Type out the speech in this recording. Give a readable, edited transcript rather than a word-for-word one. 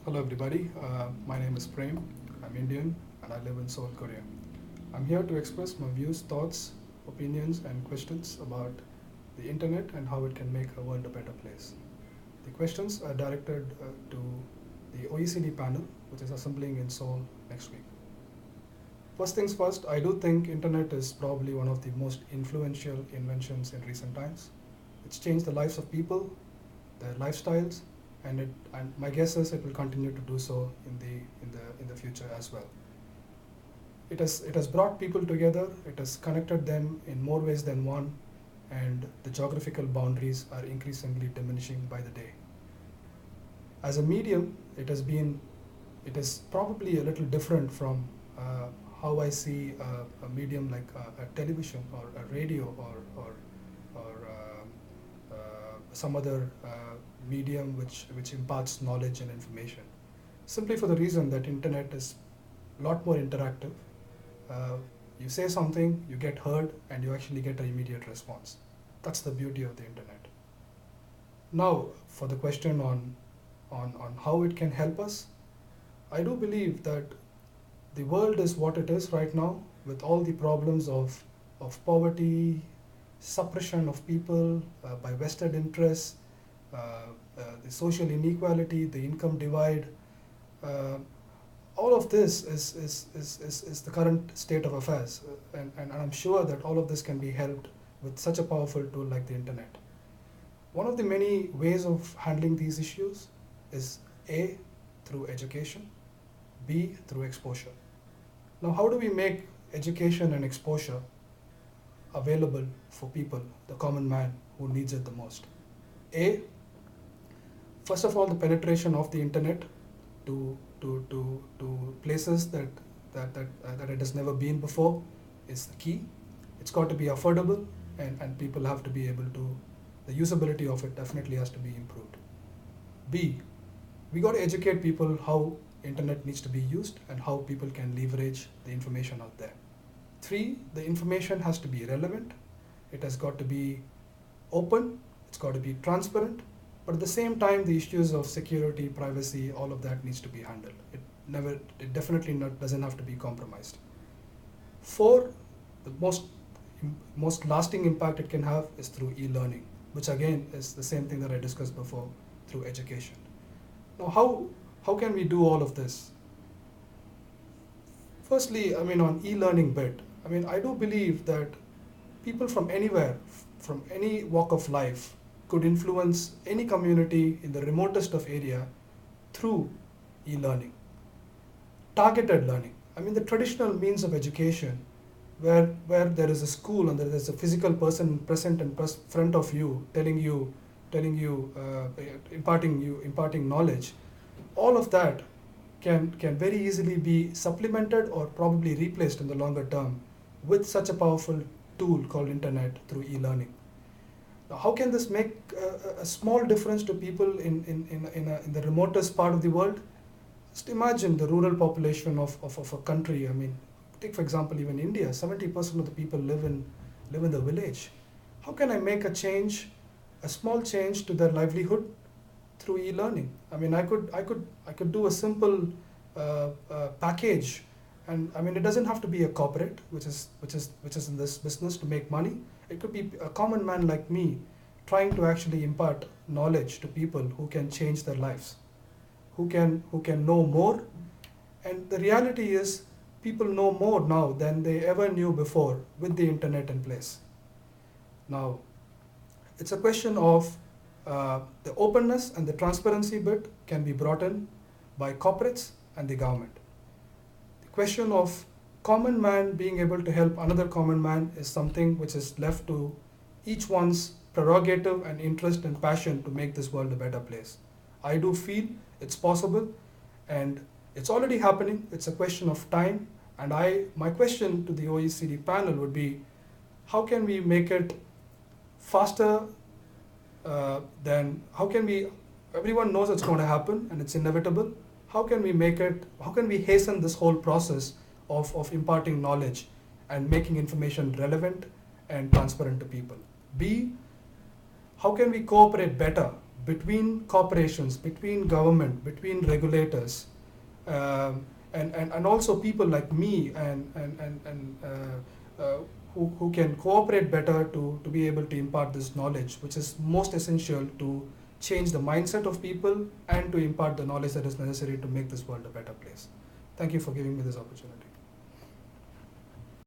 Hello, everybody. My name is Prem. I'm Indian and I live in Seoul, Korea. I'm here to express my views, thoughts, opinions, and questions about the internet and how it can make our world a better place. The questions are directed to the OECD panel, which is assembling in Seoul next week. First things first, I do think internet is probably one of the most influential inventions in recent times. It's changed the lives of people, their lifestyles, and my guess is it will continue to do so in the future as well. It has brought people together. It has connected them in more ways than one, and the geographical boundaries are increasingly diminishing by the day. As a medium, it is probably a little different from how I see a medium like a television or a radio or some other medium which imparts knowledge and information. Simply for the reason that internet is a lot more interactive. Uh, you say something, you get heard, and you actually get an immediate response. That's the beauty of the internet. Now, for the question on how it can help us, I do believe that the world is what it is right now, with all the problems of poverty, suppression of people by vested interests, the social inequality, the income divide. Uh, all of this is the current state of affairs, and I'm sure that all of this can be helped with such a powerful tool like the internet. One of the many ways of handling these issues is A, through education, B, through exposure. Now, how do we make education and exposure available for people, the common man who needs it the most? A, first of all, the penetration of the internet to places that it has never been before is the key. It's got to be affordable, and people have to be able to, the usability of it definitely has to be improved. B, we got to educate people how internet needs to be used and how people can leverage the information out there. 3, the information has to be relevant. It has got to be open. It's got to be transparent. But at the same time, the issues of security, privacy, all of that needs to be handled. It definitely doesn't have to be compromised. 4, the most lasting impact it can have is through e-learning, which again is the same thing that I discussed before, through education. Now, how can we do all of this? Firstly, on e-learning bit, I do believe that people from anywhere, from any walk of life, could influence any community in the remotest of area through e-learning. Targeted learning. The traditional means of education, where there is a school and there is a physical person present in front of you, imparting knowledge. All of that can very easily be supplemented or probably replaced in the longer term with such a powerful tool called internet through e-learning. Now, how can this make a small difference to people in the remotest part of the world? Just imagine the rural population of a country. Take for example even India. 70% of the people live in the village. How can I make a small change to their livelihood through e-learning? I could do a simple package, and it doesn't have to be a corporate, which is in this business to make money. It could be a common man like me, trying to actually impart knowledge to people who can change their lives, who can know more. And the reality is, people know more now than they ever knew before with the internet in place. Now, it's a question of the openness and the transparency bit can be brought in by corporates and the government. The question of common man being able to help another common man is something which is left to each one's prerogative and interest and passion to make this world a better place. I do feel it's possible, and it's already happening. It's a question of time. And my question to the OECD panel would be, how can we make it faster everyone knows it's going to happen and it's inevitable. How can we hasten this whole process of imparting knowledge and making information relevant and transparent to people? B, how can we cooperate better between corporations, between government, between regulators, and also people like me and who can cooperate better to be able to impart this knowledge, which is most essential to change the mindset of people and to impart the knowledge that is necessary to make this world a better place. Thank you for giving me this opportunity.